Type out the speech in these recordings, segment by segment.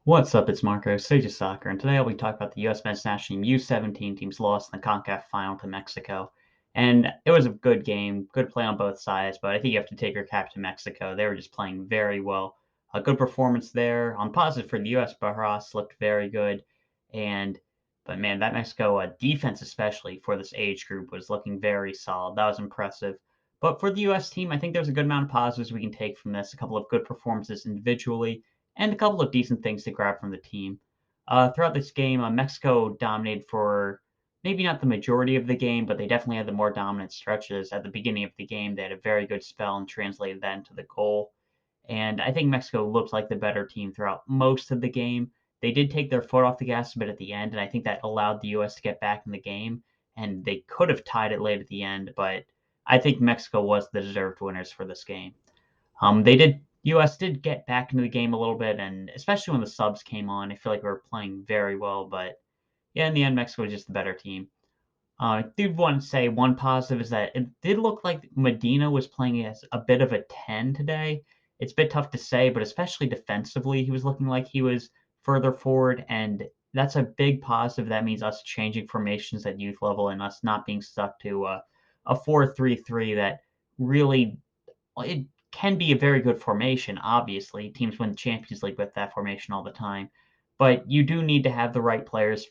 What's up? It's Marco, Sage of Soccer, and today I'll be talking about the U.S. men's national team U17 team's loss in the CONCACAF final to Mexico. And it was a good game, good play on both sides, but I think you have to take your cap to Mexico. They were just playing very well. A good performance there. On positive for the U.S., Barras looked very good. But man, that Mexico defense, especially for this age group, was looking very solid. That was impressive. But for the U.S. team, I think there's a good amount of positives we can take from this. A couple of good performances individually and a couple of decent things to grab from the team. Throughout this game, Mexico dominated for maybe not the majority of the game, but they definitely had the more dominant stretches. At the beginning of the game, they had a very good spell and translated that into the goal. And I think Mexico looked like the better team throughout most of the game. They did take their foot off the gas a bit at the end, and I think that allowed the U.S. to get back in the game. And they could have tied it late at the end, but I think Mexico was the deserved winners for this game. They did US did get back into the game a little bit, and especially when the subs came on, I feel like we were playing very well. But yeah, in the end, Mexico was just the better team. I do want to say one positive is that it did look like Medina was playing as a bit of a 10 today. It's a bit tough to say, but especially defensively, he was looking like he was further forward, and that's a big positive. That means us changing formations at youth level and us not being stuck to a 4-3-3 that really it can be a very good formation, obviously. Teams win the Champions League with that formation all the time. But you do need to have the right players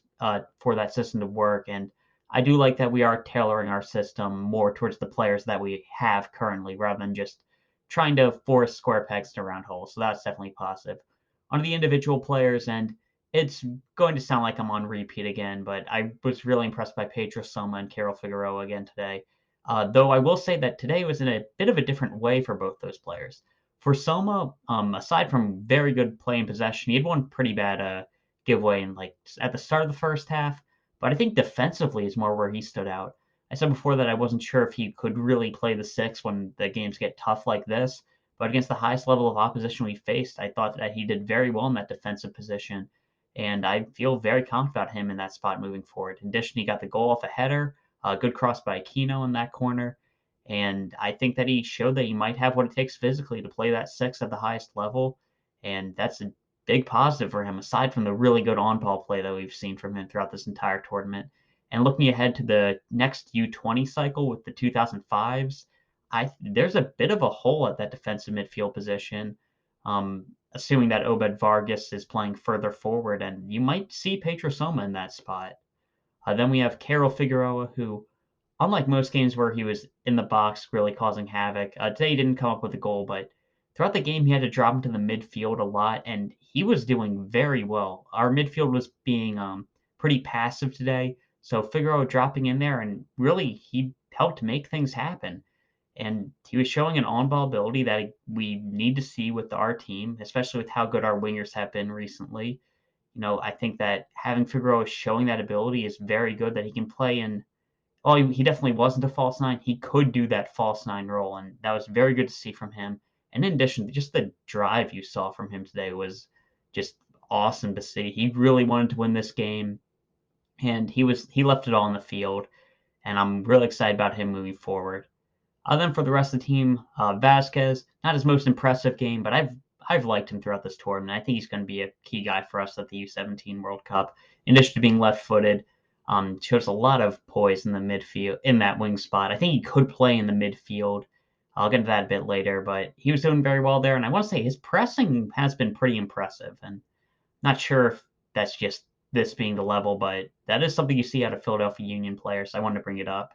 for that system to work. And I do like that we are tailoring our system more towards the players that we have currently rather than just trying to force square pegs to round holes. So that's definitely positive. On the individual players, and it's going to sound like I'm on repeat again, but I was really impressed by Pedro Soma and Carol Figueroa again today. Though I will say that today was in a bit of a different way for both those players. For Soma, aside from very good play and possession, he had one pretty bad giveaway in like at the start of the first half. But I think defensively is more where he stood out. I said before that I wasn't sure if he could really play the six when the games get tough like this. But against the highest level of opposition we faced, I thought that he did very well in that defensive position. And I feel very confident about him in that spot moving forward. In addition, he got the goal off a header, a good cross by Aquino in that corner. And I think that he showed that he might have what it takes physically to play that six at the highest level. And that's a big positive for him, aside from the really good on ball play that we've seen from him throughout this entire tournament. And looking ahead to the next U20 cycle with the 2005s, there's a bit of a hole at that defensive midfield position, assuming that Obed Vargas is playing further forward, and you might see Pedro Soma in that spot. Then we have Carol Figueroa, who, unlike most games where he was in the box really causing havoc, today he didn't come up with a goal, but throughout the game he had to drop into the midfield a lot, and he was doing very well. Our midfield was being pretty passive today, so Figueroa dropping in there, and really he helped make things happen. And he was showing an on-ball ability that we need to see with our team, especially with how good our wingers have been recently. I think that having Figueroa showing that ability is very good. That he can play in. Well, he definitely wasn't a false nine. He could do that false nine role, and that was very good to see from him. And in addition, just the drive you saw from him today was just awesome to see. He really wanted to win this game, and he left it all on the field. And I'm really excited about him moving forward. Then for the rest of the team, Vasquez, not his most impressive game, but I've liked him throughout this tournament. I think he's going to be a key guy for us at the U17 World Cup. In addition to being left-footed, shows a lot of poise in the midfield, in that wing spot. I think he could play in the midfield. I'll get into that a bit later, but he was doing very well there. And I want to say his pressing has been pretty impressive. And not sure if that's just this being the level, but that is something you see out of Philadelphia Union players. So I wanted to bring it up.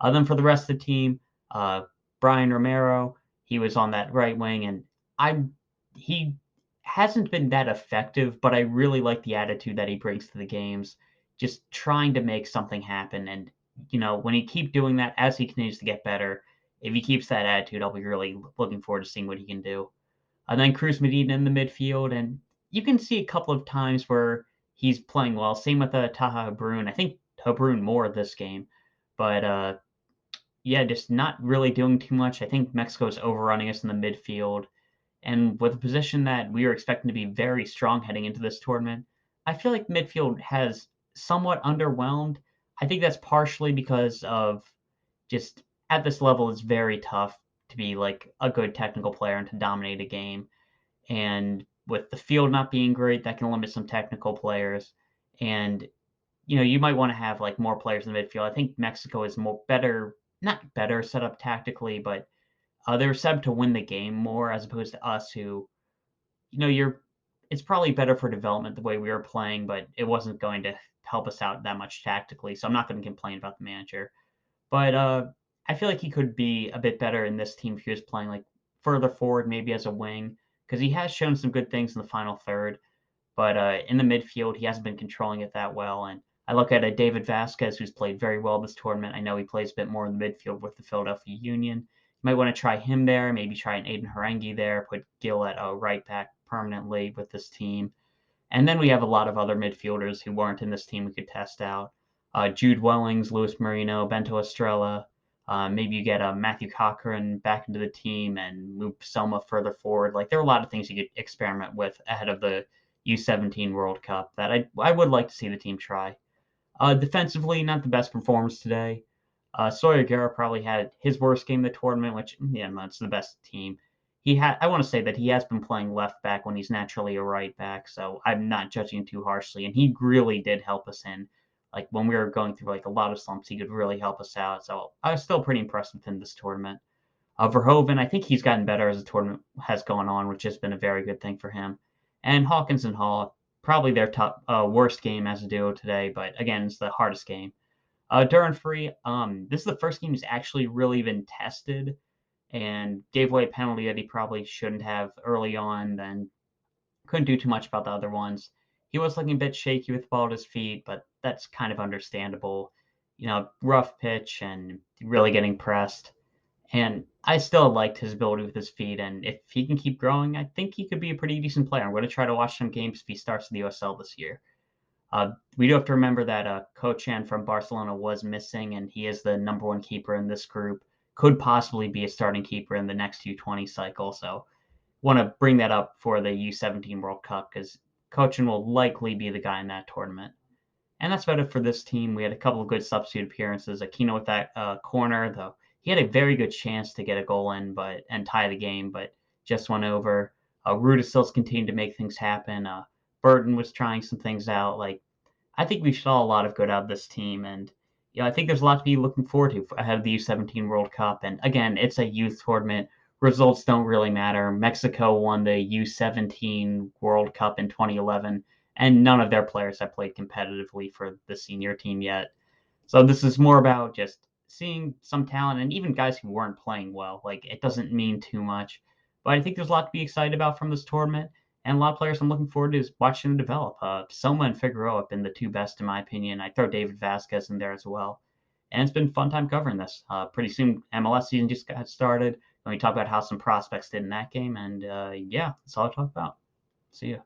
Then for the rest of the team, uh, Brian Romero, he was on that right wing, and I he hasn't been that effective, but I really like the attitude that he brings to the games, just trying to make something happen. And when he keep doing that as he continues to get better, if he keeps that attitude, I'll be really looking forward to seeing what he can do. And then Cruz Medina in the midfield, and you can see a couple of times where he's playing well. Same with Taha Brun. I think Brun more this game, but yeah, just not really doing too much. I think Mexico's overrunning us in the midfield. And with a position that we were expecting to be very strong heading into this tournament, I feel like midfield has somewhat underwhelmed. I think that's partially because of just at this level, it's very tough to be like a good technical player and to dominate a game. And with the field not being great, that can limit some technical players. And you might want to have like more players in the midfield. I think Mexico is more better, not better set up tactically, but they're set up to win the game more as opposed to us, who you're. It's probably better for development the way we were playing, but it wasn't going to help us out that much tactically. So I'm not going to complain about the manager. But I feel like he could be a bit better in this team if he was playing like further forward, maybe as a wing, because he has shown some good things in the final third. But in the midfield, he hasn't been controlling it that well. And I look at a David Vasquez, who's played very well this tournament. I know he plays a bit more in the midfield with the Philadelphia Union. You might want to try him there, maybe try an Aiden Harangi there, put Gill at right back permanently with this team. And then we have a lot of other midfielders who weren't in this team we could test out. Jude Wellings, Luis Marino, Bento Estrella. Maybe you get Matthew Cochran back into the team and move Selma further forward. Like, there are a lot of things you could experiment with ahead of the U17 World Cup that I would like to see the team try. Defensively, not the best performance today. Sawyer Guerra probably had his worst game of the tournament, which, yeah, it's the best team. I want to say that he has been playing left back when he's naturally a right back, so I'm not judging too harshly. And he really did help us in, like when we were going through like a lot of slumps, he could really help us out. So I was still pretty impressed with him this tournament. Verhoeven, I think he's gotten better as the tournament has gone on, which has been a very good thing for him. And Hawkins and Hall, probably their top worst game as a duo today, but again, it's the hardest game. Duran Free, this is the first game he's actually really been tested and gave away a penalty that he probably shouldn't have early on, then couldn't do too much about the other ones. He was looking a bit shaky with the ball at his feet, but that's kind of understandable. Rough pitch and really getting pressed. And I still liked his ability with his feet, and if he can keep growing, I think he could be a pretty decent player. I'm going to try to watch some games if he starts in the USL this year. We do have to remember that Kochan from Barcelona was missing, and he is the number one keeper in this group. Could possibly be a starting keeper in the next U20 cycle. So, want to bring that up for the U17 World Cup because Kochan will likely be the guy in that tournament. And that's about it for this team. We had a couple of good substitute appearances. Aquino with that corner, though he had a very good chance to get a goal in, and tie the game, but just went over. Rudisill's continued to make things happen. Burton was trying some things out. Like, I think we saw a lot of good out of this team, and I think there's a lot to be looking forward to ahead of the U17 World Cup. And again, it's a youth tournament. Results don't really matter. Mexico won the U17 World Cup in 2011, and none of their players have played competitively for the senior team yet. So this is more about just seeing some talent, and even guys who weren't playing well. Like, it doesn't mean too much, but I think there's a lot to be excited about from this tournament. And a lot of players I'm looking forward to is watching them develop. Soma and Figueroa have been the two best in my opinion. I throw David Vasquez in there as well. And it's been a fun time covering this. Pretty soon, MLS season just got started. And we talk about how some prospects did in that game. And yeah, that's all I talk about. See ya.